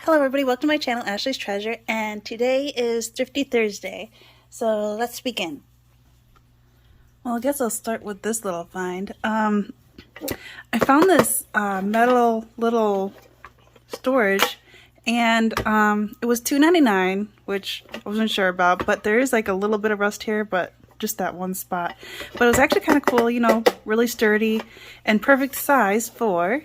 Hello everybody, welcome to my channel, Ashley's Treasure, and today is Thrifty Thursday, so let's begin. Well, I guess I'll start with this little find. I found this metal little storage, and it was $2.99, which I wasn't sure about, but there is like a little bit of rust here, but just that one spot. But it was actually kind of cool, you know, really sturdy and perfect size for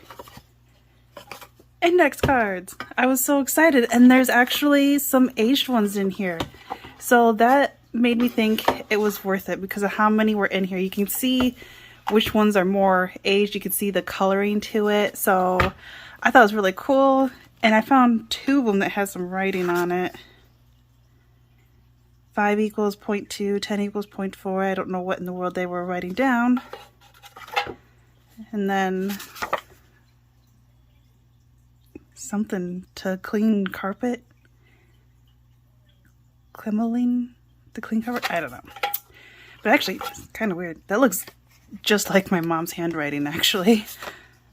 index cards. I was so excited, and there's actually some aged ones in here, so that made me think it was worth it because of how many were in here. You can see which ones are more aged, you can see the coloring to it, so I thought it was really cool. And I found two of them that has some writing on it. 5 equals 0.2, 10 equals 0.4. I don't know what in the world they were writing down. And then something to clean carpet, clemoline to clean carpet. I don't know, but actually it's kind of weird. That looks just like my mom's handwriting, actually.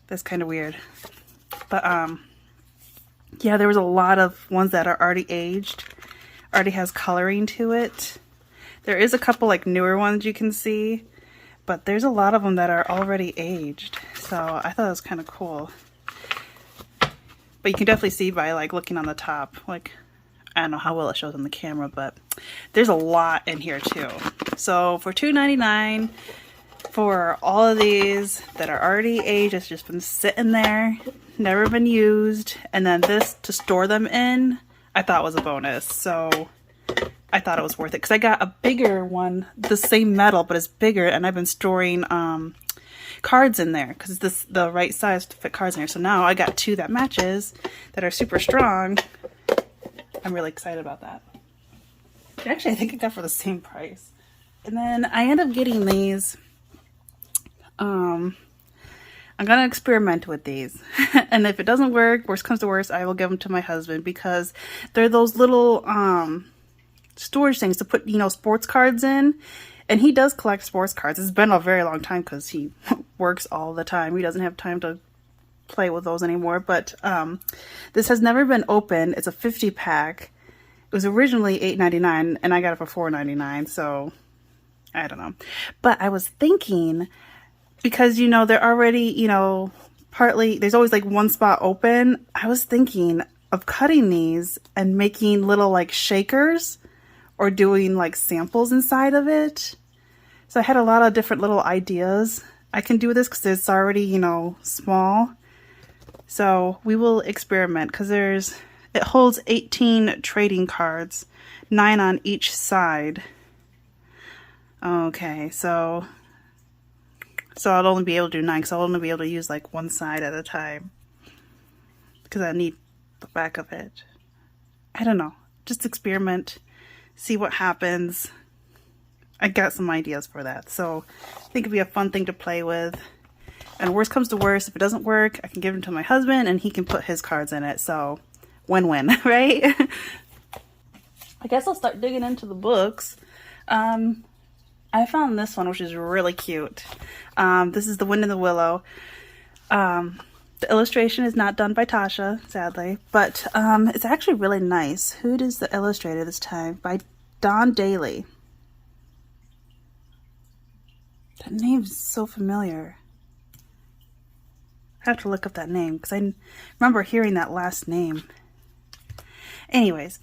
That's kind of weird. But yeah, there was a lot of ones that are already aged, already has coloring to it. There is a couple like newer ones you can see, but there's a lot of them that are already aged, so I thought it was kind of cool. But you can definitely see by like looking on the top, like, I don't know how well it shows on the camera, but there's a lot in here too. So for $2.99 for all of these that are already aged, it's just been sitting there, never been used, and then this to store them in, I thought was a bonus. So I thought it was worth it because I got a bigger one, the same metal, but it's bigger, and I've been storing cards in there because this the right size to fit cards in here. So now I got two that matches that are super strong. I'm really excited about that. Actually, I think I got for the same price. And then I ended up getting these. I'm gonna experiment with these, and if it doesn't work, worst comes to worst, I will give them to my husband because they're those little storage things to put, you know, sports cards in. And he does collect sports cards. It's been a very long time because he works all the time. He doesn't have time to play with those anymore. But this has never been opened. It's a 50 pack. It was originally $8.99 and I got it for $4.99. So I don't know. But I was thinking, because, you know, they're already, you know, partly, there's always like one spot open. I was thinking of cutting these and making little like shakers, or doing like samples inside of it. So I had a lot of different little ideas I can do this because it's already, you know, small. So we will experiment because it holds 18 trading cards, 9 on each side. Okay, so I'll only be able to do 9 because I'll only be able to use like one side at a time because I need the back of it. I don't know, just experiment. See what happens. I got some ideas for that, so I think it'd be a fun thing to play with. And worst comes to worst, if it doesn't work, I can give them to my husband and he can put his cards in it. So win-win, right? I guess I'll start digging into the books. I found this one, which is really cute. This is The Wind in the Willow. The illustration is not done by Tasha, sadly, but it's actually really nice. Who is the illustrator this time? By Don Daly. That name's so familiar. I have to look up that name because I remember hearing that last name. Anyways,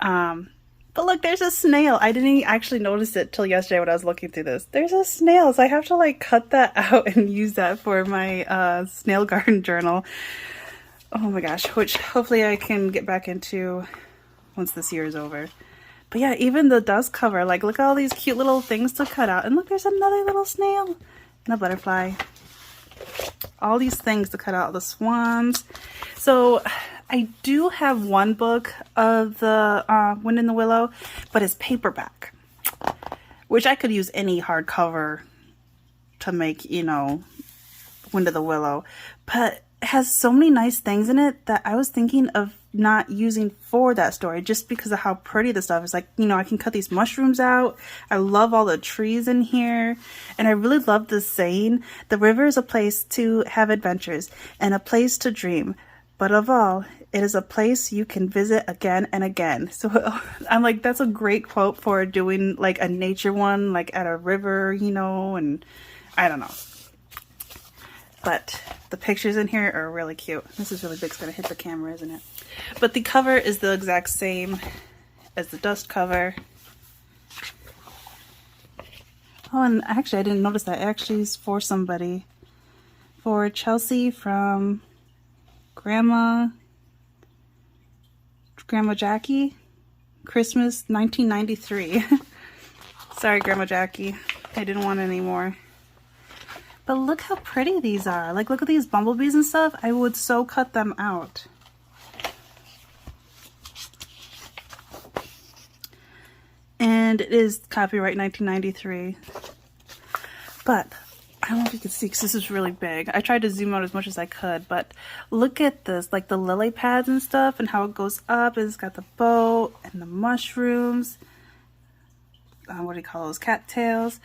but look, there's a snail. I didn't actually notice it till yesterday when I was looking through this. There's a snail, so I have to like cut that out and use that for my snail garden journal. Oh my gosh, which hopefully I can get back into once this year is over. But yeah, even the dust cover, like look at all these cute little things to cut out. And look, there's another little snail and a butterfly. All these things to cut out, the swans. So I do have one book of the Wind in the Willow, but it's paperback, which I could use any hardcover to make, you know, Wind of the Willow. But it has so many nice things in it that I was thinking of not using for that story just because of how pretty the stuff is. Like, you know, I can cut these mushrooms out. I love all the trees in here. And I really love this saying, the river is a place to have adventures and a place to dream. But of all, It is a place you can visit again and again. So I'm like, that's a great quote for doing like a nature one, like at a river, you know, and I don't know. But the pictures in here are really cute. This is really big. It's going to hit the camera, isn't it? But the cover is the exact same as the dust cover. Oh, and actually, I didn't notice that. It actually is for somebody. For Chelsea from Grandma Jackie. Christmas 1993. Sorry, Grandma Jackie. I didn't want any more. But look how pretty these are. Like, look at these bumblebees and stuff. I would so cut them out. And it is copyright 1993. But I don't know if you can see because this is really big. I tried to zoom out as much as I could, but look at this, like the lily pads and stuff and how it goes up. It's got the boat and the mushrooms. What do you call those? Cattails.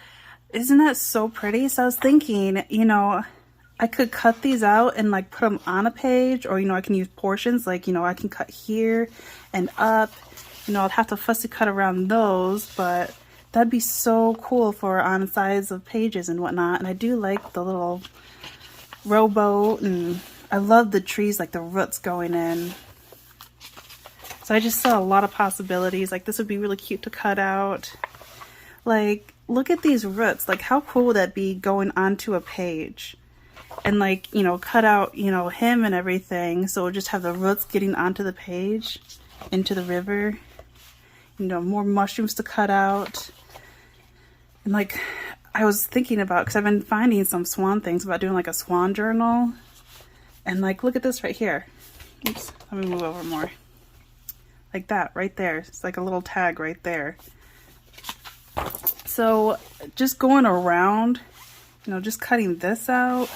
Isn't that so pretty? So I was thinking, you know, I could cut these out and like put them on a page, or, you know, I can use portions, like, you know, I can cut here and up. You know, I'd have to fussy cut around those, but that'd be so cool for on sides of pages and whatnot. And I do like the little rowboat, and I love the trees, like the roots going in. So I just saw a lot of possibilities. Like, this would be really cute to cut out. Like, look at these roots. Like, how cool would that be going onto a page? And like, you know, cut out, you know, him and everything. So we'll just have the roots getting onto the page, into the river. You know, more mushrooms to cut out. And like, I was thinking about, because I've been finding some swan things about doing like a swan journal. And like, look at this right here. Oops, let me move over more. Like that, right there. It's like a little tag right there. So just going around, you know, just cutting this out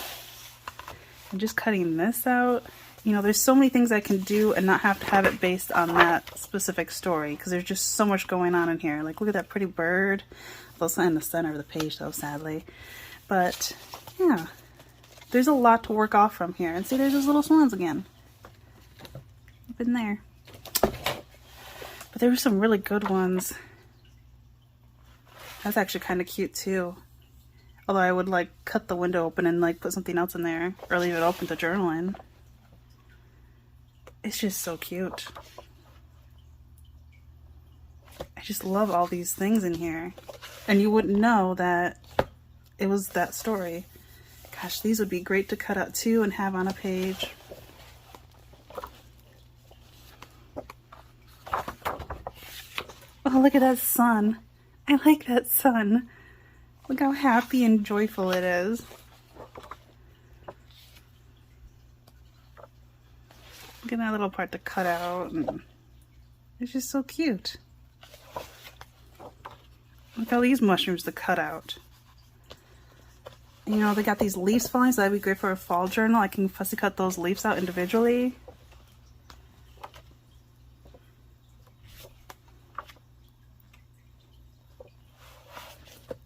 and just cutting this out. You know, there's so many things I can do and not have to have it based on that specific story, because there's just so much going on in here. Like, look at that pretty bird. Well, it's not in the center of the page though, sadly. But yeah, there's a lot to work off from here. And see, there's those little swans again. Up in there. But there were some really good ones. That's actually kind of cute too. Although I would like cut the window open and like put something else in there, or leave it open to journal in. It's just so cute. I just love all these things in here. And you wouldn't know that it was that story. Gosh, these would be great to cut out too and have on a page. Oh, look at that sun. I like that sun. Look how happy and joyful it is. Look at that little part to cut out. And it's just so cute. Look at all these mushrooms to cut out. You know, they got these leaves falling, so that'd be great for a fall journal. I can fussy cut those leaves out individually.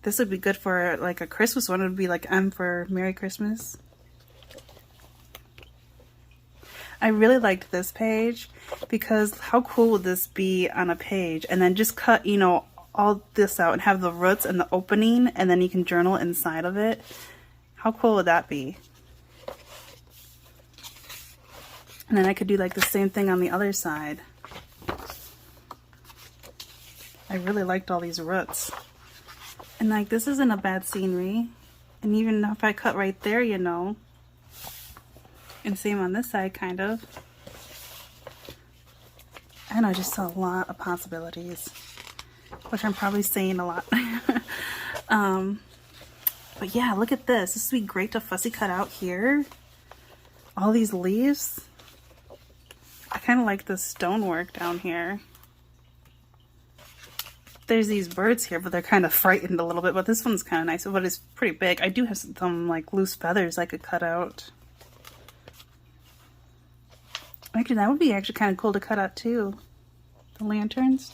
This would be good for like a Christmas one. It would be like M for Merry Christmas. I really liked this page because how cool would this be on a page? And then just cut, you know, all this out and have the roots and the opening, and then you can journal inside of it. How cool would that be? And then I could do like the same thing on the other side. I really liked all these roots. And like, this isn't a bad scenery. And even if I cut right there, you know. And same on this side, kind of. I know, I just saw a lot of possibilities. Which I'm probably saying a lot. But yeah, look at this. This would be great to fussy cut out here. All these leaves. I kind of like the stonework down here. There's these birds here, but they're kind of frightened a little bit. But this one's kind of nice, but it's pretty big. I do have some like loose feathers I could cut out. Actually, that would be actually kind of cool to cut out too. The lanterns.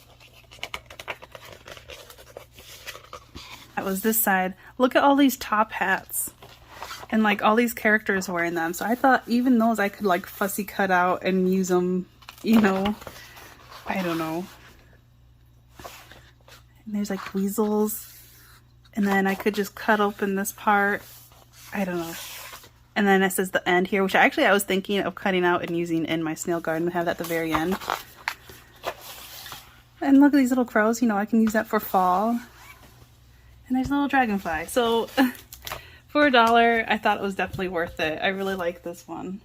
That was this side. Look at all these top hats. And like all these characters wearing them. So I thought even those I could like fussy cut out and use them, you know. I don't know. And there's like weasels. And then I could just cut open this part. I don't know. And then it says the end here, which I was thinking of cutting out and using in my snail garden. Have that at the very end. And look at these little crows. You know, I can use that for fall. And there's a little dragonfly. So for $1, I thought it was definitely worth it. I really like this one.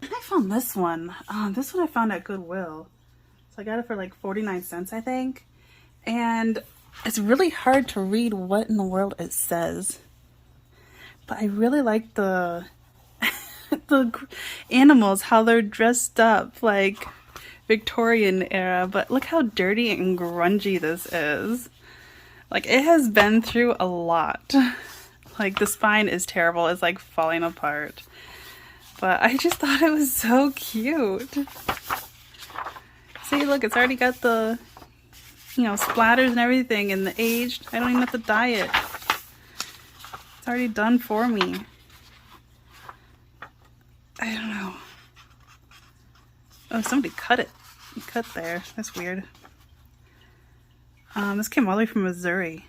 I found this one. This one I found at Goodwill. So I got it for like 49 cents, I think. And it's really hard to read what in the world it says. But I really like the the animals, how they're dressed up like Victorian era. But look how dirty and grungy this is. Like, it has been through a lot. Like, the spine is terrible. It's like falling apart. But I just thought it was so cute. See, look, it's already got the, you know, splatters and everything, and the aged. I don't even have to dye it. It's already done for me. I don't know. Oh, somebody cut it. You cut there. That's weird. This came all the way from Missouri.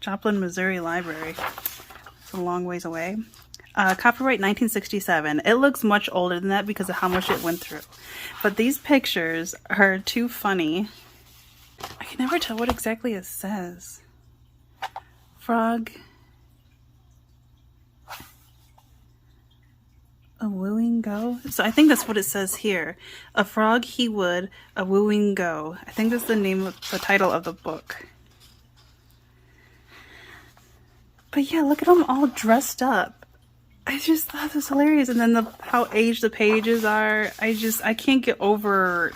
Joplin, Missouri Library. It's a long ways away. Copyright 1967. It looks much older than that because of how much it went through. But these pictures are too funny. I can never tell what exactly it says. Frog. A wooing go? So I think that's what it says here. A frog he would, a wooing go. I think that's the name of the title of the book. But yeah, look at them all dressed up. I just thought this was hilarious. And then how aged the pages are. I can't get over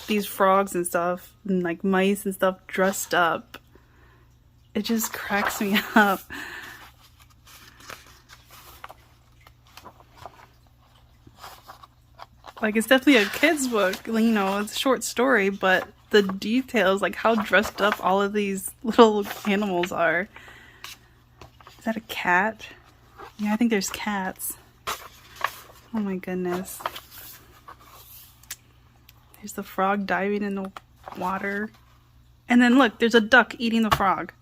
these frogs and stuff, and like mice and stuff dressed up. It just cracks me up. Like, it's definitely a kid's book, you know, it's a short story, but the details, like how dressed up all of these little animals are. Is that a cat? Yeah, I think there's cats. Oh my goodness. There's the frog diving in the water. And then look, there's a duck eating the frog.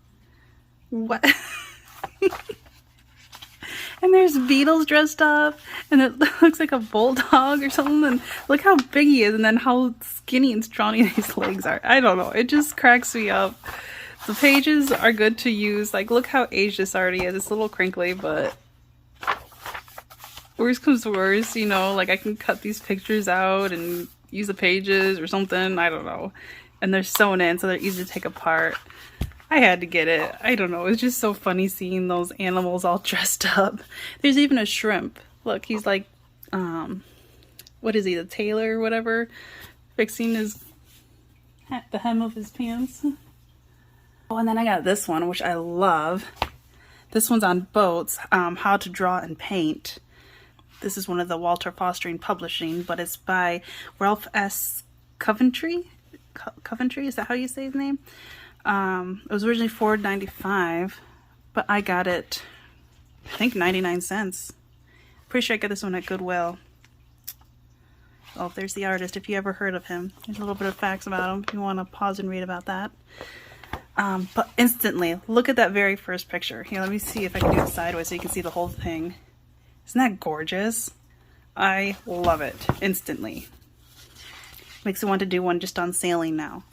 What? And there's beetles dressed up, and it looks like a bulldog or something, and look how big he is, and then how skinny and scrawny these legs are. I don't know, it just cracks me up. The pages are good to use. Like, look how aged this already is. It's a little crinkly, but worst comes to worst, you know, like I can cut these pictures out and use the pages or something, I don't know. And they're sewn in, so they're easy to take apart. I had to get it. I don't know. It's just so funny seeing those animals all dressed up. There's even a shrimp. Look, he's like, what is he, the tailor or whatever? Fixing the hem of his pants. Oh, and then I got this one, which I love. This one's on boats, how to draw and paint. This is one of the Walter Fostering Publishing, but it's by Ralph S. Coventry. Coventry, is that how you say his name? It was originally $4.95, but I got it, I think 99 cents. Pretty sure I got this one at Goodwill. Oh, there's the artist, if you ever heard of him. There's a little bit of facts about him if you want to pause and read about that. But instantly, look at that very first picture. Here, let me see if I can do it sideways so you can see the whole thing. Isn't that gorgeous? I love it instantly. Makes me want to do one just on sailing now.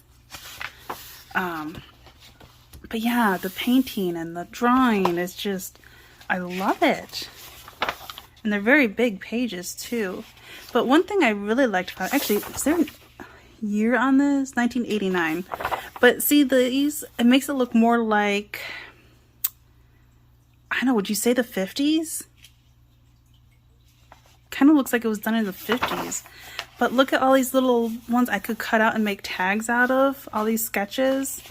But yeah, the painting and the drawing is just, I love it. And they're very big pages too. But one thing I really liked about, actually, is there a year on this? 1989. But see, these, it makes it look more like, I don't know, would you say the 50s? Kind of looks like it was done in the 50s. But look at all these little ones I could cut out and make tags out of. All these sketches.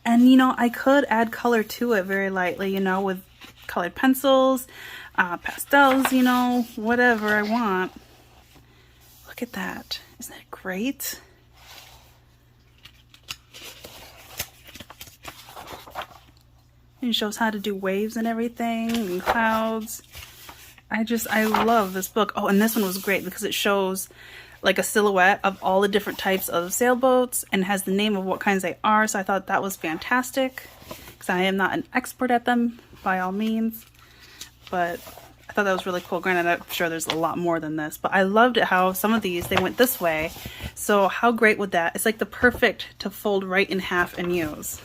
And, you know, I could add color to it very lightly, you know, with colored pencils, pastels, you know, whatever I want. Look at that. Isn't that great? And it shows how to do waves and everything, and clouds. I love this book. Oh, and this one was great because it shows like a silhouette of all the different types of sailboats and has the name of what kinds they are. So I thought that was fantastic because I am not an expert at them by all means, but I thought that was really cool. Granted, I'm sure there's a lot more than this, but I loved it how some of these, they went this way. So how great would that? It's like the perfect to fold right in half and use.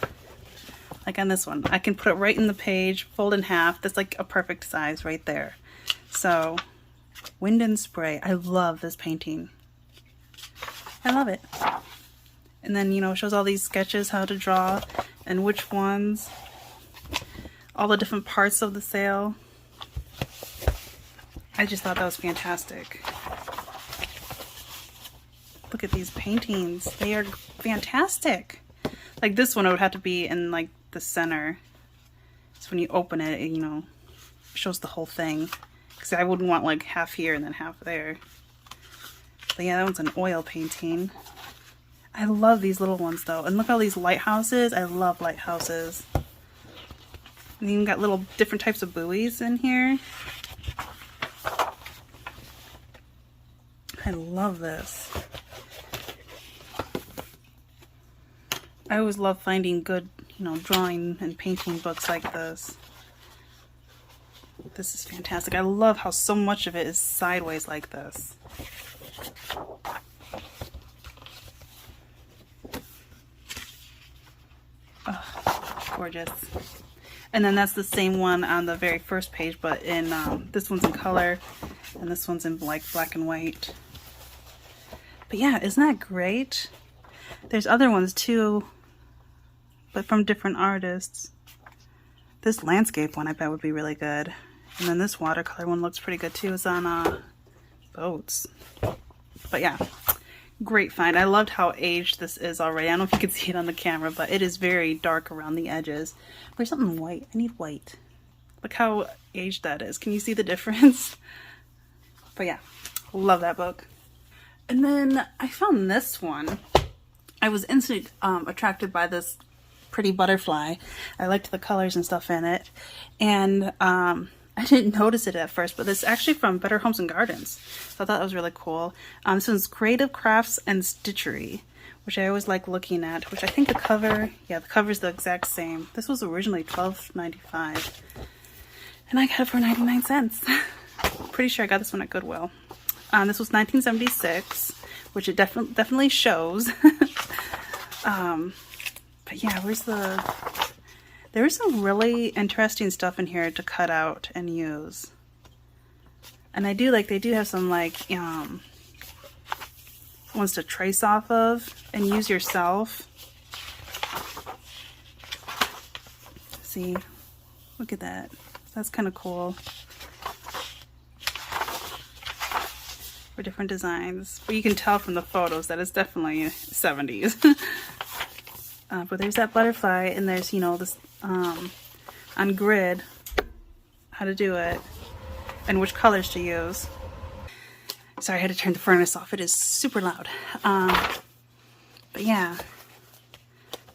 Like on this one, I can put it right in the page, fold in half. That's like a perfect size right there. So, Wind and Spray. I love this painting. I love it. And then, you know, it shows all these sketches, how to draw and which ones. All the different parts of the sail. I just thought that was fantastic. Look at these paintings. They are fantastic. Like this one, it would have to be in like the center. So when you open it, you know, it shows the whole thing. Because I wouldn't want like half here and then half there. But yeah, that one's an oil painting. I love these little ones though. And look at all these lighthouses. I love lighthouses. And you even got little different types of buoys in here. I love this. I always love finding good, you know, drawing and painting books like this. This is fantastic. I love how so much of it is sideways like this. Oh, gorgeous. And then that's the same one on the very first page, but in this one's in color and this one's in like black and white. But yeah, isn't that great? There's other ones too, but from different artists. This landscape one I bet would be really good. And then this watercolor one looks pretty good too. It's on boats. But yeah, great find. I loved how aged this is already. I don't know if you can see it on the camera, but it is very dark around the edges. Where's something white? I need white. Look how aged that is. Can you see the difference? But yeah, love that book. And then I found this one. I was instantly attracted by this pretty butterfly. I liked the colors and stuff in it. And I didn't notice it at first, but this is actually from Better Homes and Gardens. So I thought that was really cool. This one's Creative Crafts and Stitchery, which I always like looking at, which I think the cover, yeah, the cover's the exact same. This was originally $12.95. And I got it for 99 cents. Pretty sure I got this one at Goodwill. This was 1976, which it definitely shows. But yeah, there's some really interesting stuff in here to cut out and use. And I do like, they do have some like, ones to trace off of and use yourself. See, look at that. That's kind of cool. For different designs. But you can tell from the photos that it's definitely 70s. But there's that butterfly, and there's, you know, this on grid, how to do it, and which colors to use. Sorry, I had to turn the furnace off. It is super loud. But yeah,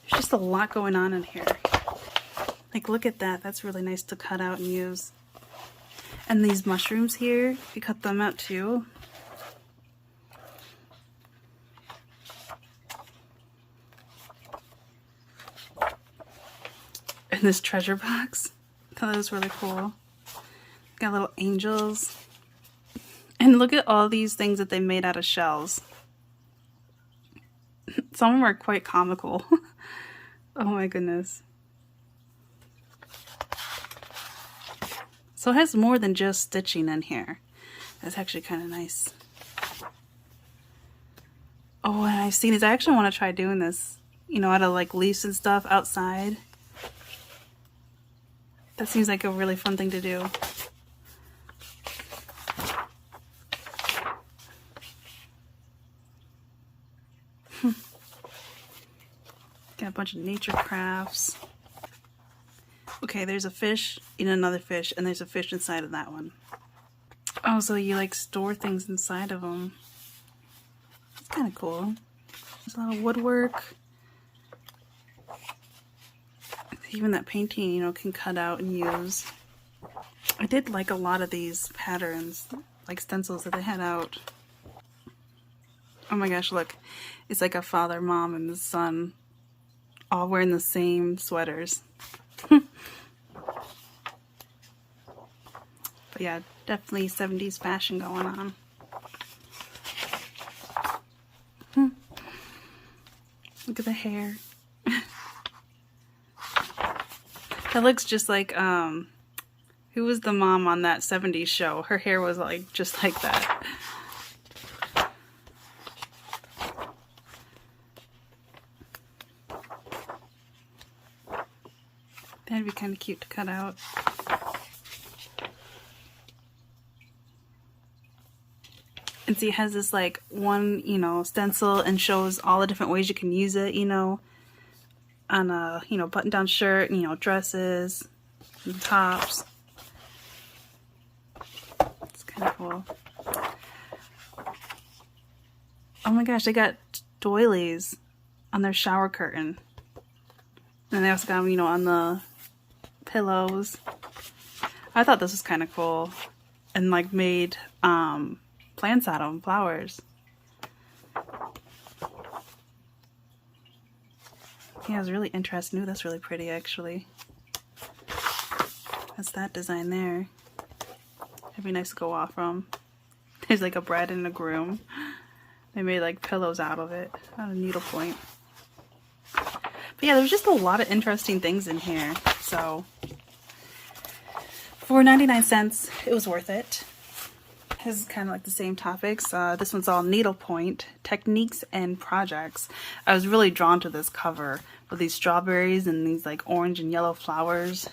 there's just a lot going on in here. Like, look at that. That's really nice to cut out and use. And these mushrooms here, you cut them out too. And this treasure box, I thought that was really cool. Got little angels. And look at all these things that they made out of shells. Some of them are quite comical. Oh my goodness. So it has more than just stitching in here. That's actually kind of nice. Oh, and I've seen this. I actually want to try doing this, you know, out of like leaves and stuff outside. That seems like a really fun thing to do. Got a bunch of nature crafts. Okay, there's a fish in another fish, and there's a fish inside of that one. Oh, so you like store things inside of them. It's kind of cool. There's a lot of woodwork. Even that painting, you know, can cut out and use. I did like a lot of these patterns, like stencils that they had out. Oh my gosh, look. It's like a father, mom, and the son all wearing the same sweaters. But yeah, definitely 70s fashion going on. Look at the hair. That looks just like, who was the mom on that 70s show? Her hair was like, just like that. That'd be kind of cute to cut out. And see, it has this like one, you know, stencil and shows all the different ways you can use it, you know, on a, you know, button-down shirt, you know, dresses, and tops. It's kind of cool. Oh my gosh, they got doilies on their shower curtain. And they also got them, you know, on the pillows. I thought this was kind of cool. And like made plants out of them, flowers. Yeah, it was really interesting. Ooh, that's really pretty actually. That's that design there. It'd be nice to go off from. There's like a bride and a groom. They made like pillows out of it, out of needlepoint. But yeah, there's just a lot of interesting things in here. So for 99 cents, it was worth it. This is kind of like the same topics. This one's all needlepoint, techniques and projects. I was really drawn to this cover with these strawberries and these like orange and yellow flowers.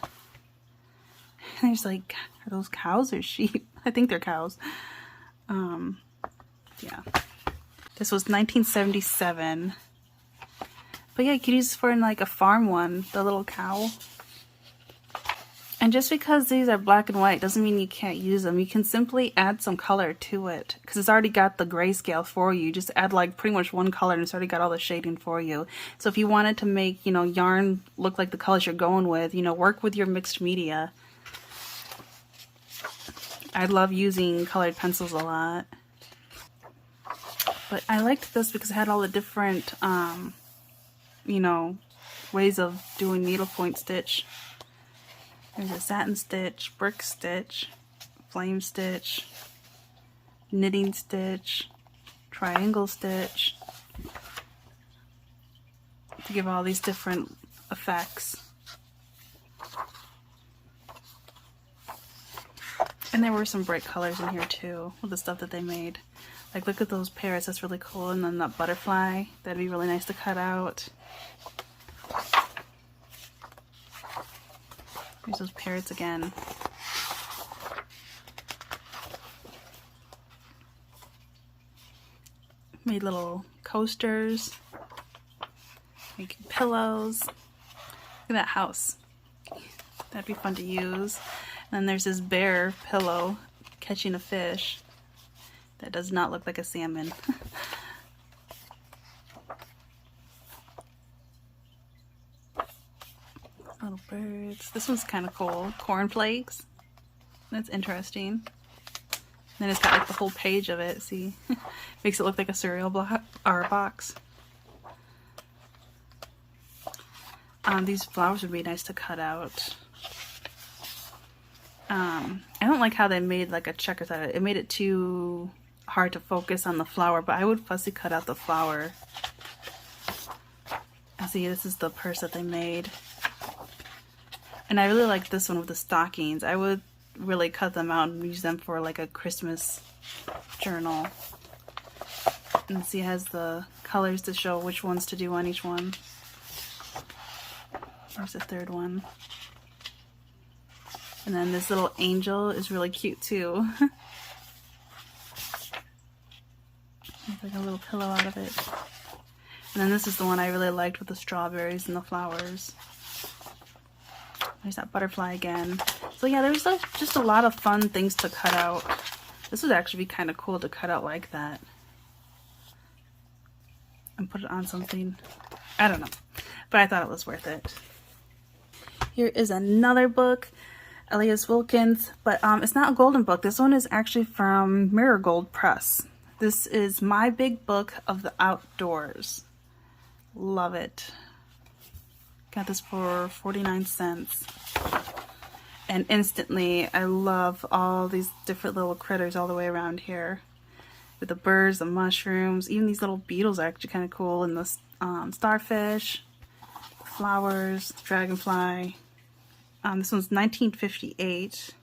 And there's like, are those cows or sheep? I think they're cows. Yeah. This was 1977. But yeah, you could use this for in like a farm one, the little cow. And just because these are black and white doesn't mean you can't use them. You can simply add some color to it because it's already got the grayscale for you. Just add like pretty much one color and it's already got all the shading for you. So if you wanted to make, you know, yarn look like the colors you're going with, you know, work with your mixed media. I love using colored pencils a lot. But I liked this because it had all the different, you know, ways of doing needlepoint stitch. There's a satin stitch, brick stitch, flame stitch, knitting stitch, triangle stitch, to give all these different effects. And there were some bright colors in here too, with the stuff that they made. Like look at those parrots, that's really cool. And then that butterfly, that'd be really nice to cut out. Here's those parrots again. Made little coasters, making pillows. Look at that house. That'd be fun to use. And then there's this bear pillow catching a fish. That does not look like a salmon. Little birds. This one's kind of cool. Cornflakes. That's interesting. Then it's got like the whole page of it. See? Makes it look like a cereal block or a box. These flowers would be nice to cut out. I don't like how they made like a checkers out of it. It made it too hard to focus on the flower, but I would fussy cut out the flower. And see, this is the purse that they made. And I really like this one with the stockings. I would really cut them out and use them for like a Christmas journal. And see, it has the colors to show which ones to do on each one. There's the third one. And then this little angel is really cute too. Make like a little pillow out of it. And then this is the one I really liked with the strawberries and the flowers. There's that butterfly again. So yeah, there's just a lot of fun things to cut out. This would actually be kind of cool to cut out like that. And put it on something. I don't know. But I thought it was worth it. Here is another book. Elias Wilkins, but it's not a golden book. This one is actually from Marigold Press. This is My Big Book of the Outdoors. Love it. Got this for 49 cents. And instantly, I love all these different little critters all the way around here. With the birds, the mushrooms, even these little beetles are actually kind of cool. And the starfish, flowers, dragonfly. This one's 1958.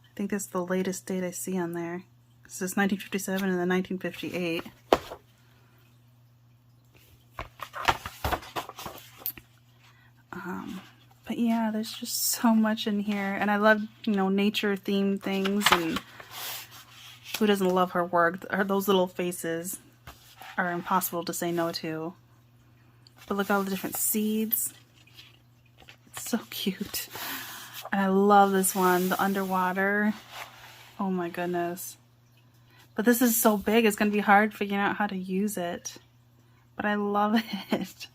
I think that's the latest date I see on there. This is 1957 and then 1958. But yeah, there's just so much in here. And I love, you know, nature themed things. And who doesn't love her work? Those little faces are impossible to say no to. But look at all the different seeds. It's so cute. And I love this one, the underwater. Oh my goodness. But this is so big, it's going to be hard figuring out how to use it. But I love it.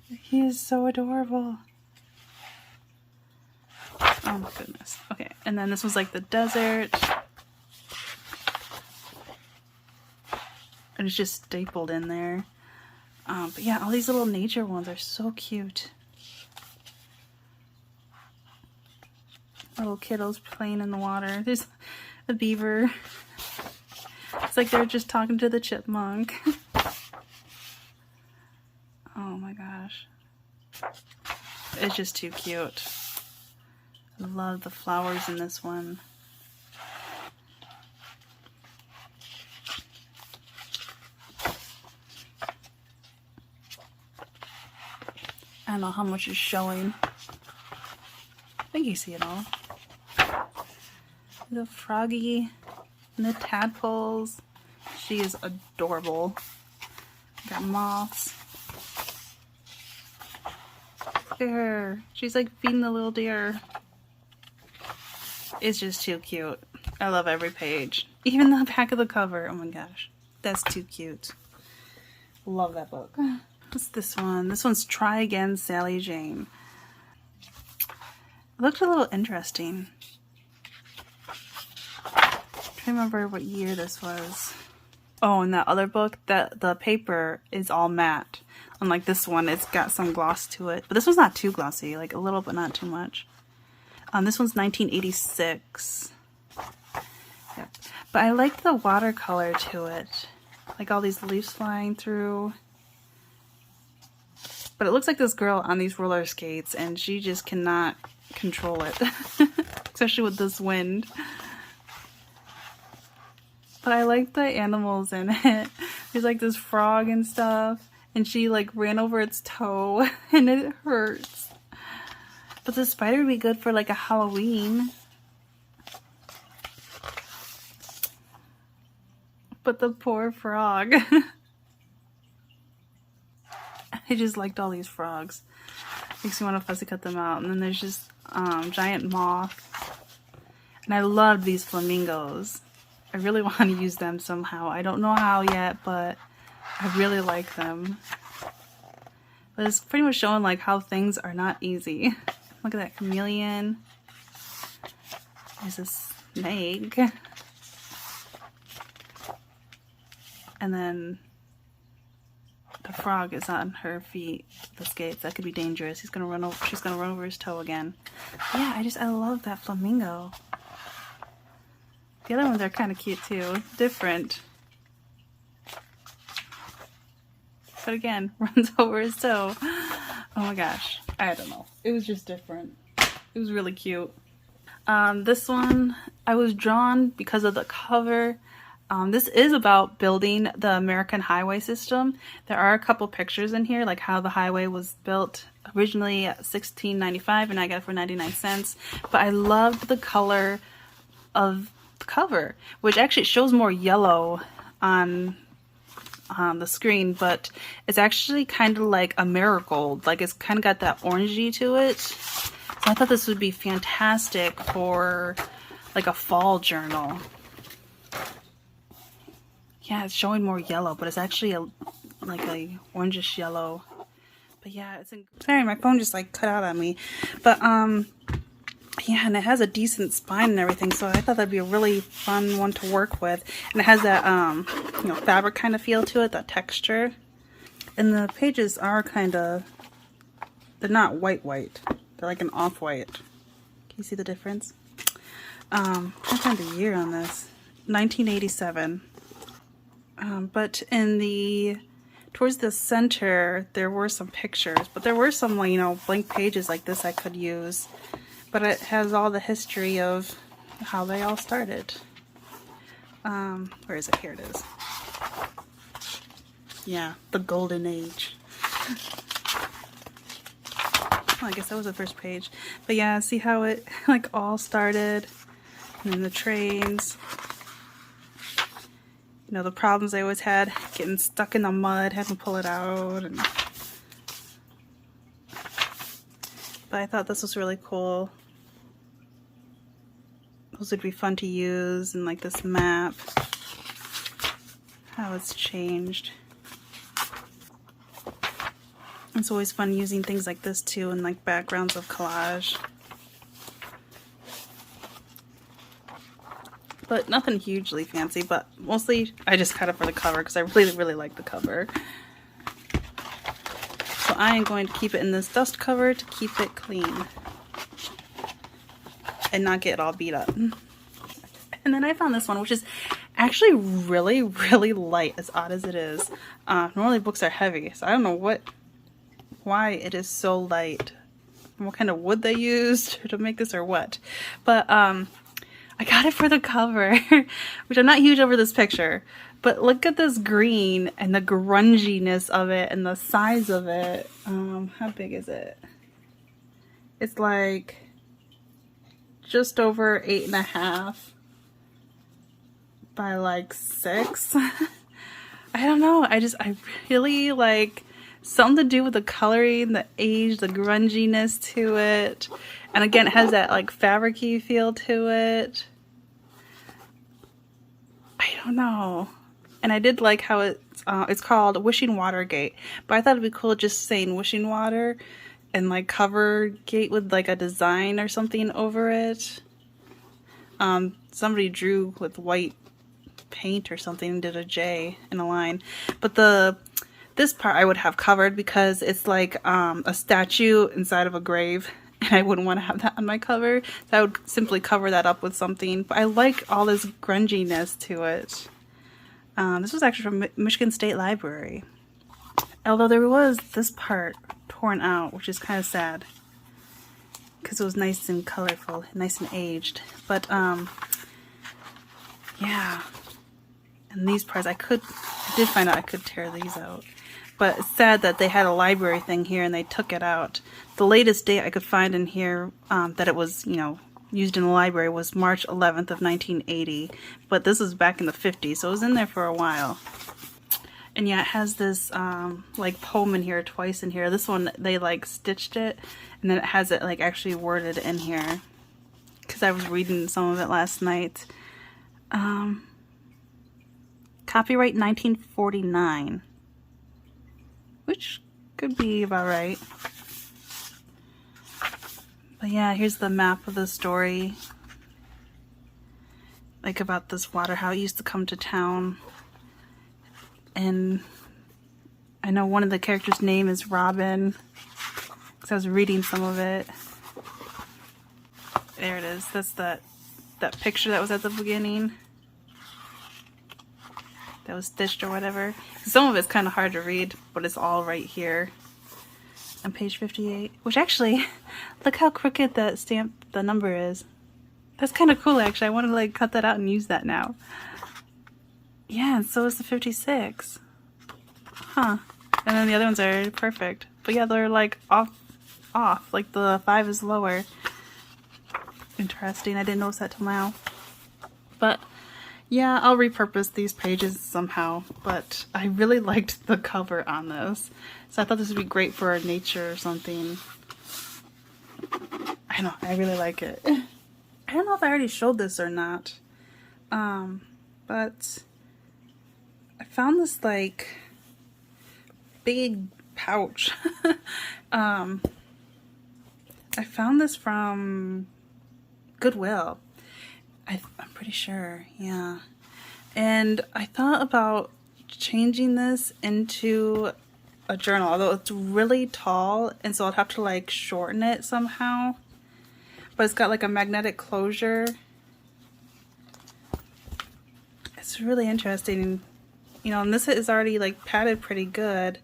He is so adorable. Oh my goodness. Okay, and then this was like the desert. And it's just stapled in there. But yeah, all these little nature ones are so cute. Little kiddos playing in the water. There's a beaver. It's like they're just talking to the chipmunk. Oh my gosh. It's just too cute. I love the flowers in this one. I don't know how much is showing. I think you see it all. The froggy and the tadpoles. She is adorable. Got moths. Look at her. She's like feeding the little deer. It's just too cute. I love every page. Even the back of the cover. Oh my gosh. That's too cute. Love that book. What's this one? This one's Try Again, Sally Jane. It looked a little interesting. I can't remember what year this was. Oh, and that other book, the paper is all matte. Unlike this one, it's got some gloss to it. But this one's not too glossy, like a little but not too much. This one's 1986. Yep. But I like the watercolor to it. Like all these leaves flying through. But it looks like this girl on these roller skates and she just cannot control it. Especially with this wind. But I like the animals in it. There's like this frog and stuff. And she like ran over its toe and it hurts. But the spider would be good for like a Halloween. But the poor frog. I just liked all these frogs. Makes me want to fussy cut them out. And then there's just giant moth. And I love these flamingos. I really want to use them somehow. I don't know how yet, but I really like them. But it's pretty much showing like how things are not easy. Look at that chameleon. There's a snake. And then the frog is on her feet, the skates. That could be dangerous. She's gonna run over his toe again. Yeah, I love that flamingo. The other ones are kind of cute too. Different. But again, runs over his toe. Oh my gosh. I don't know. It was just different. It was really cute. This one, I was drawn because of the cover. This is about building the American highway system. There are a couple pictures in here, like how the highway was built originally at $16.95 and I got it for 99 cents. But I loved the color of the cover, which actually shows more yellow on the screen, but it's actually kind of like a marigold. Like it's kind of got that orangey to it. So I thought this would be fantastic for like a fall journal. Yeah, it's showing more yellow, but it's actually like a orangish yellow. But yeah, sorry, my phone just like cut out on me. But Yeah, and it has a decent spine and everything, so I thought that'd be a really fun one to work with. And it has that, you know, fabric kind of feel to it, that texture. And the pages are kind of, they're not white. They're like an off-white. Can you see the difference? I found the year on this. 1987. But in the, towards the center, there were some pictures, but there were some, you know, blank pages like this I could use. But it has all the history of how they all started. Where is it? Here it is. Yeah, the golden age. Oh, I guess that was the first page. But yeah, see how it like all started? And then the trains. You know, the problems they always had, getting stuck in the mud, having to pull it out. And... But I thought this was really cool. Those would be fun to use, and like this map. How it's changed. It's always fun using things like this too, and like backgrounds of collage. But nothing hugely fancy, but mostly I just cut it for the cover because I really like the cover. So I am going to keep it in this dust cover to keep it clean and not get it all beat up. And then I found this one, which is actually really light, as odd as it is. Normally books are heavy, so I don't know why it is so light. What kind of wood they used to make this or what. But I got it for the cover, which I'm not huge over this picture. But look at this green and the grunginess of it and the size of it. How big is it? It's like just over 8.5 by like 6. I don't know. I really like something to do with the coloring, the age, the grunginess to it. And again, it has that like fabric-y feel to it. I don't know. And I did like how it's called Wishing Watergate. But I thought it'd be cool just saying Wishing Water and like cover gate with like a design or something over it. Somebody drew with white paint or something and did a J in a line. But this part I would have covered because it's like a statue inside of a grave. And I wouldn't want to have that on my cover. So I would simply cover that up with something. But I like all this grunginess to it. This was actually from Michigan State Library. Although there was this part torn out, which is kind of sad. Because it was nice and colorful, nice and aged. But, yeah. And these parts, I did find out I could tear these out. But it's sad that they had a library thing here and they took it out. The latest date I could find in here that it was, you know, used in the library was March 11th of 1980. But this is back in the 50s, so it was in there for a while. And yeah, it has this like poem in here twice in here. This one, they like stitched it, and then it has it like actually worded in here. Because I was reading some of it last night. Copyright 1949. Which could be about right. But yeah, here's the map of the story. Like about this water, how it used to come to town. And I know one of the characters' name is Robin. Because I was reading some of it. There it is. That's that picture that was at the beginning. That was stitched or whatever. Some of it's kind of hard to read, but it's all right here on page 58. Which actually, look how crooked that stamp, the number is. That's kind of cool actually. I want to like cut that out and use that now. Yeah, and so is the 56. Huh. And then the other ones are perfect. But yeah, they're like off. Like the 5 is lower. Interesting. I didn't notice that till now. But yeah, I'll repurpose these pages somehow, but I really liked the cover on this. So I thought this would be great for nature or something. I know, I really like it. I don't know if I already showed this or not. But I found this like big pouch. I found this from Goodwill. I'm pretty sure, yeah. And I thought about changing this into a journal, although it's really tall, and so I'd have to like shorten it somehow. But it's got like a magnetic closure. It's really interesting, you know, and this is already like padded pretty good,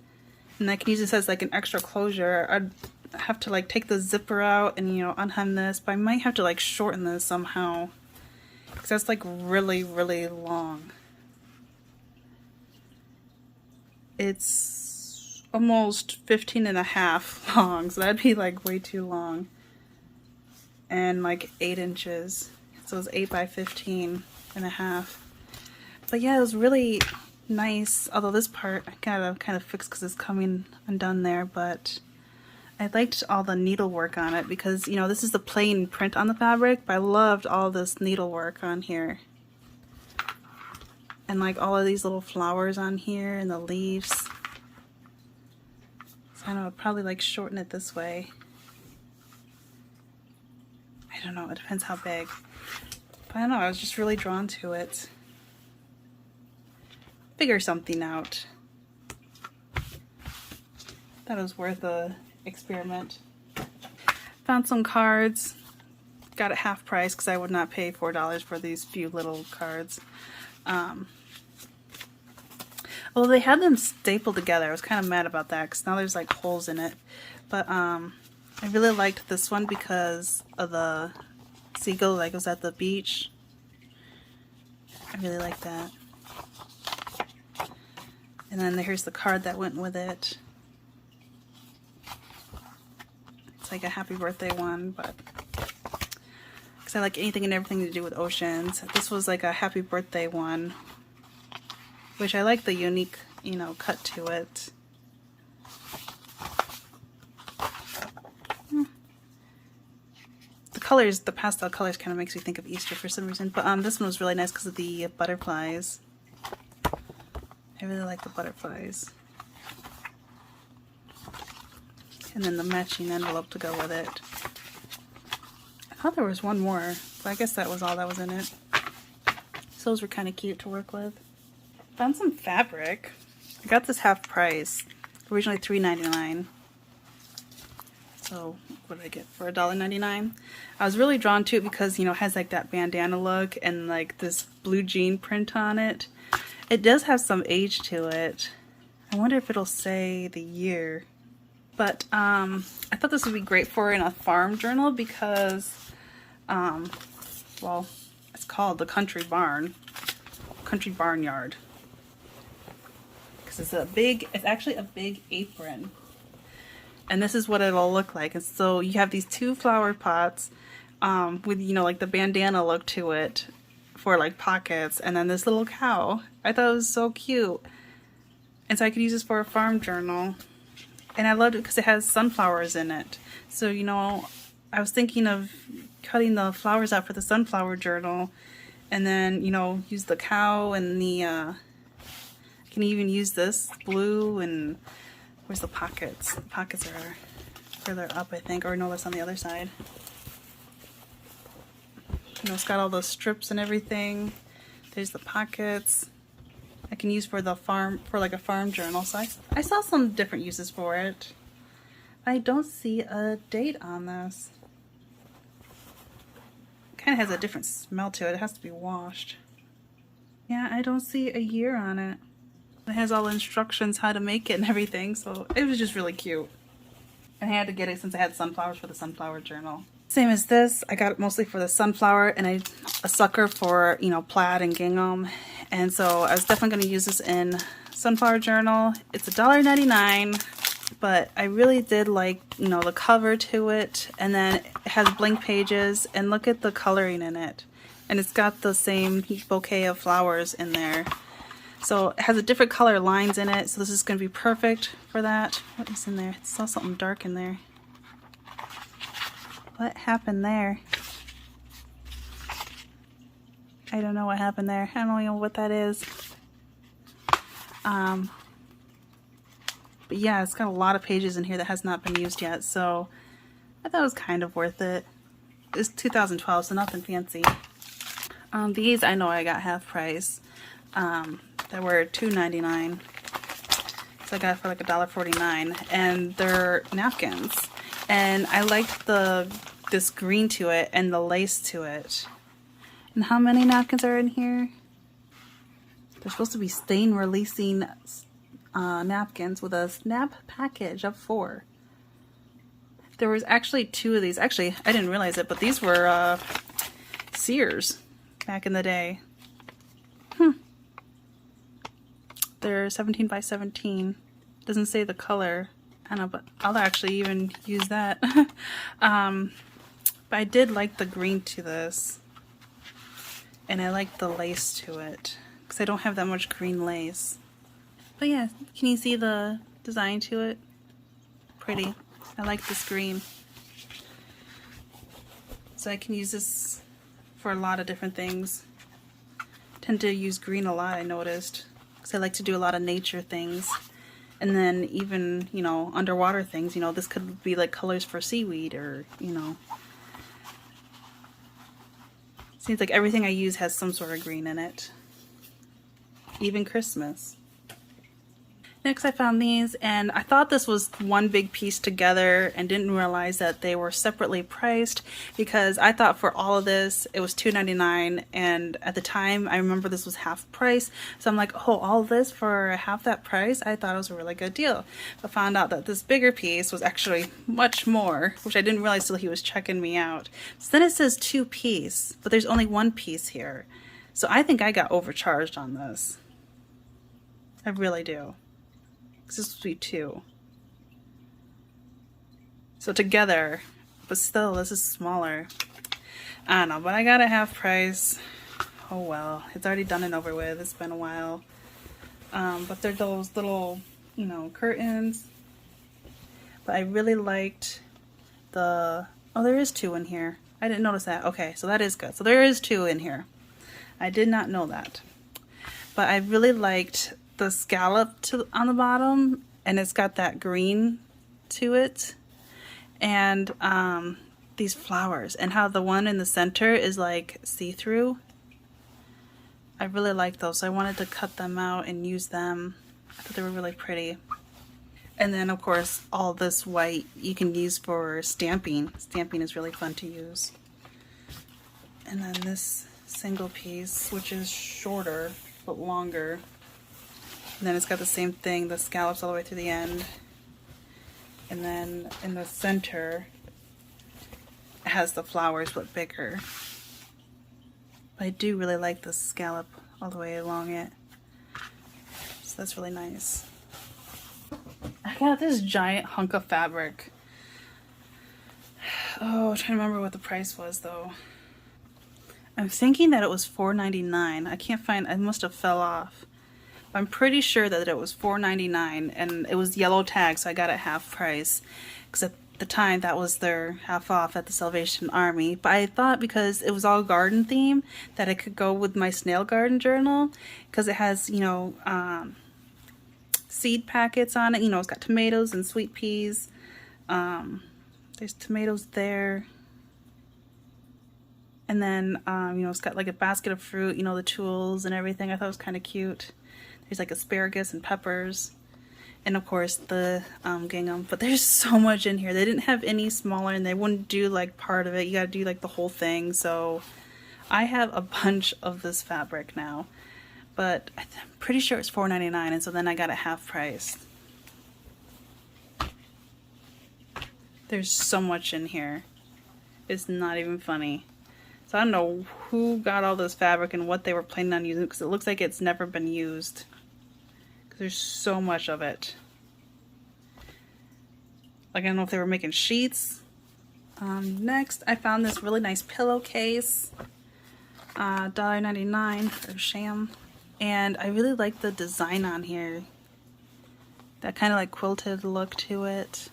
and I can use this as like an extra closure. I'd have to like take the zipper out and, you know, unhem this, but I might have to like shorten this somehow because that's like really, really long. It's almost 15 and a half long, so that'd be like way too long. And like 8 inches, so it's 8 by 15 and a half. But yeah, it was really nice, although this part I gotta kind of fix because it's coming undone there, but I liked all the needlework on it because, you know, this is the plain print on the fabric, but I loved all this needlework on here. And like all of these little flowers on here and the leaves. So I know I'd probably like shorten it this way. I don't know, it depends how big. But I don't know, I was just really drawn to it. Figure something out. Thought it was worth a experiment. Found some cards. Got it half price because I would not pay $4 for these few little cards. Well, they had them stapled together. I was kind of mad about that because now there's like holes in it. But I really liked this one because of the seagull like was at the beach. I really like that. And then here's the card that went with it. It's like a happy birthday one, but because I like anything and everything to do with oceans. This was like a happy birthday one, which I like the unique, you know, cut to it. The colors, the pastel colors kind of makes me think of Easter for some reason, but this one was really nice because of the butterflies. I really like the butterflies. And then the matching envelope to go with it. I thought there was one more, but I guess that was all that was in it. So those were kind of cute to work with. Found some fabric. I got this half price. Originally $3.99. So what did I get for $1.99? I was really drawn to it because, you know, it has like that bandana look and like this blue jean print on it. It does have some age to it. I wonder if it'll say the year. But I thought this would be great for in a farm journal because, well, it's called the Country Barnyard. Because it's actually a big apron. And this is what it'll look like. And so you have these 2 flower pots with, you know, like the bandana look to it for like pockets, and then this little cow. I thought it was so cute. And so I could use this for a farm journal. And I loved it because it has sunflowers in it. So, you know, I was thinking of cutting the flowers out for the sunflower journal, and then, you know, use the cow and the, I can even use this blue, and where's the pockets? The pockets are further up, I think, or no, that's on the other side. You know, it's got all those strips and everything. There's the pockets. I can use for the farm, for like a farm journal. So I saw some different uses for it. I don't see a date on this. It kind of has a different smell to it. It has to be washed. Yeah, I don't see a year on it. It has all the instructions how to make it and everything, so it was just really cute. And I had to get it since I had sunflowers for the sunflower journal. Same as this, I got it mostly for the sunflower, and I'm a sucker for, you know, plaid and gingham. And so I was definitely going to use this in sunflower journal. It's $1.99, but I really did like, you know, the cover to it, and then it has blank pages, and look at the coloring in it. And it's got the same bouquet of flowers in there. So it has a different color lines in it, so this is going to be perfect for that. What is in there? I saw something dark in there. What happened there? I don't know what happened there. I don't know what that is. But yeah, it's got a lot of pages in here that has not been used yet, so I thought it was kind of worth it. It's 2012, so nothing fancy. These I know I got half price. They were $2.99. So I got it for like $1.49, and they're napkins. And I liked this green to it and the lace to it. And how many napkins are in here? They're supposed to be stain releasing napkins with a snap package of 4. There was actually 2 of these. Actually, I didn't realize it, but these were Sears back in the day. They're 17 by 17. Doesn't say the color. I know, but I'll actually even use that. But I did like the green to this. And I like the lace to it. Because I don't have that much green lace. But yeah, can you see the design to it? Pretty. I like this green. So I can use this for a lot of different things. I tend to use green a lot, I noticed. Because I like to do a lot of nature things. And then even, you know, underwater things. You know, this could be like colors for seaweed or, you know. Seems like everything I use has some sort of green in it. Even Christmas. Next I found these, and I thought this was one big piece together and didn't realize that they were separately priced, because I thought for all of this it was $2.99, and at the time I remember this was half price, so I'm like, oh, all this for half that price? I thought it was a really good deal. But found out that this bigger piece was actually much more, which I didn't realize till he was checking me out. So then it says 2 piece, but there's only 1 piece here. So I think I got overcharged on this. I really do. This would be 2. So together, but still, this is smaller. I don't know, but I got a half price. Oh well, it's already done and over with. It's been a while. But they're those little, you know, curtains. But I really liked the... Oh, there is 2 in here. I didn't notice that. Okay, so that is good. So there is 2 in here. I did not know that. But I really liked the scallop on the bottom, and it's got that green to it, and these flowers, and how the one in the center is like see-through. I really like those, so I wanted to cut them out and use them. I thought they were really pretty. And then of course all this white you can use for stamping. Stamping is really fun to use. And then this single piece, which is shorter but longer. And then it's got the same thing, the scallops all the way through the end. And then in the center, it has the flowers but bigger. But I do really like the scallop all the way along it. So that's really nice. I got this giant hunk of fabric. Oh, I'm trying to remember what the price was though. I'm thinking that it was $4.99. I can't find, I must have fell off. I'm pretty sure that it was $4.99, and it was yellow tag, so I got it half price. Because at the time, that was their half off at the Salvation Army. But I thought because it was all garden theme, that it could go with my snail garden journal. Because it has, you know, seed packets on it. You know, it's got tomatoes and sweet peas. There's tomatoes there. And then, you know, it's got like a basket of fruit, you know, the tools and everything. I thought it was kind of cute. There's like asparagus and peppers, and of course the gingham. But there's so much in here. They didn't have any smaller, and they wouldn't do like part of it. You gotta do like the whole thing. So I have a bunch of this fabric now, but I'm pretty sure it's $4.99, and so then I got it half price. There's so much in here. It's not even funny. So I don't know who got all this fabric and what they were planning on using, because it looks like it's never been used. Because there's so much of it. Like, I don't know if they were making sheets. Next, I found this really nice pillowcase. $1.99 for sham. And I really like the design on here. That kind of like quilted look to it.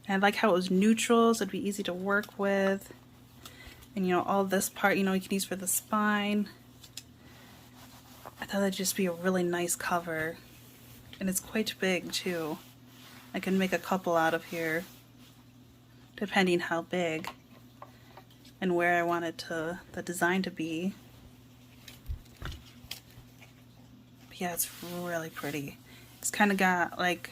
And I like how it was neutral, so it'd be easy to work with. And you know, all this part, you know, you can use for the spine. I thought that'd just be a really nice cover. And it's quite big too. I can make a couple out of here, depending how big. and where I wanted the design to be. But yeah, it's really pretty. It's kind of got like,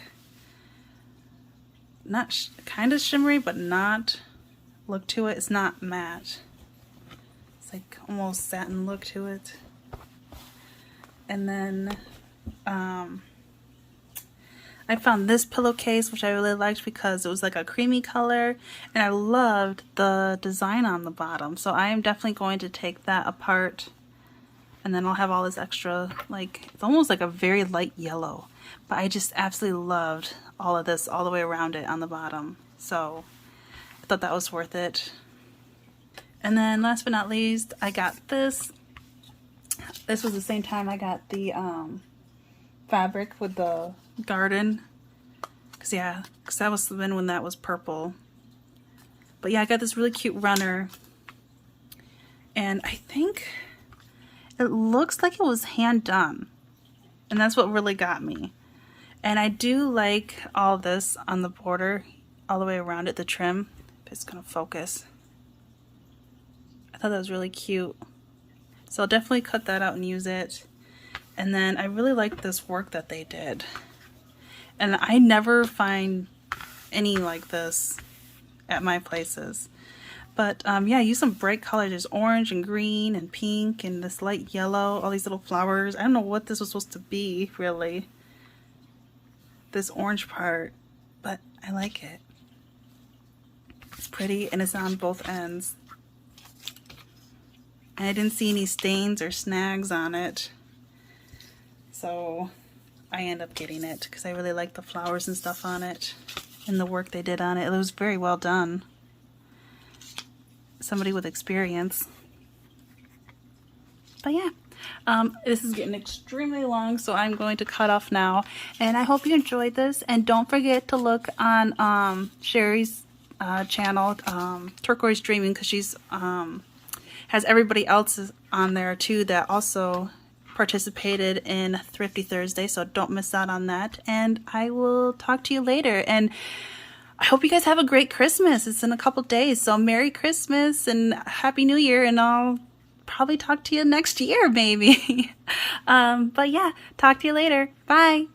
not kind of shimmery, but not look to it. It's not matte. It's like almost satin look to it. And then I found this pillowcase, which I really liked because it was like a creamy color, and I loved the design on the bottom. So I am definitely going to take that apart, and then I'll have all this extra, like, it's almost like a very light yellow, but I just absolutely loved all of this all the way around it on the bottom. So I thought that was worth it. And then last but not least, I got this. This was the same time I got the fabric with the garden, because that was then when that was purple. But yeah, I got this really cute runner, and I think it looks like it was hand done, and that's what really got me. And I do like all this on the border all the way around it, the trim. If it's gonna focus, I thought that was really cute, so I'll definitely cut that out and use it. And then I really like this work that they did. And I never find any like this at my places. But yeah, use some bright colors. There's orange and green and pink and this light yellow, all these little flowers. I don't know what this was supposed to be, really, this orange part, but I like it. It's pretty, and it's on both ends. And I didn't see any stains or snags on it. So I end up getting it because I really like the flowers and stuff on it and the work they did on it. It was very well done. Somebody with experience. But yeah, this is getting extremely long, so I'm going to cut off now. And I hope you enjoyed this. And don't forget to look on Sherry's channel, Turquoise Dreaming, because she's has everybody else on there too that also participated in Thrifty Thursday, so don't miss out on that. And I will talk to you later, and I hope you guys have a great Christmas. It's in a couple days, so Merry Christmas and Happy New Year, and I'll probably talk to you next year maybe. But yeah, talk to you later. Bye.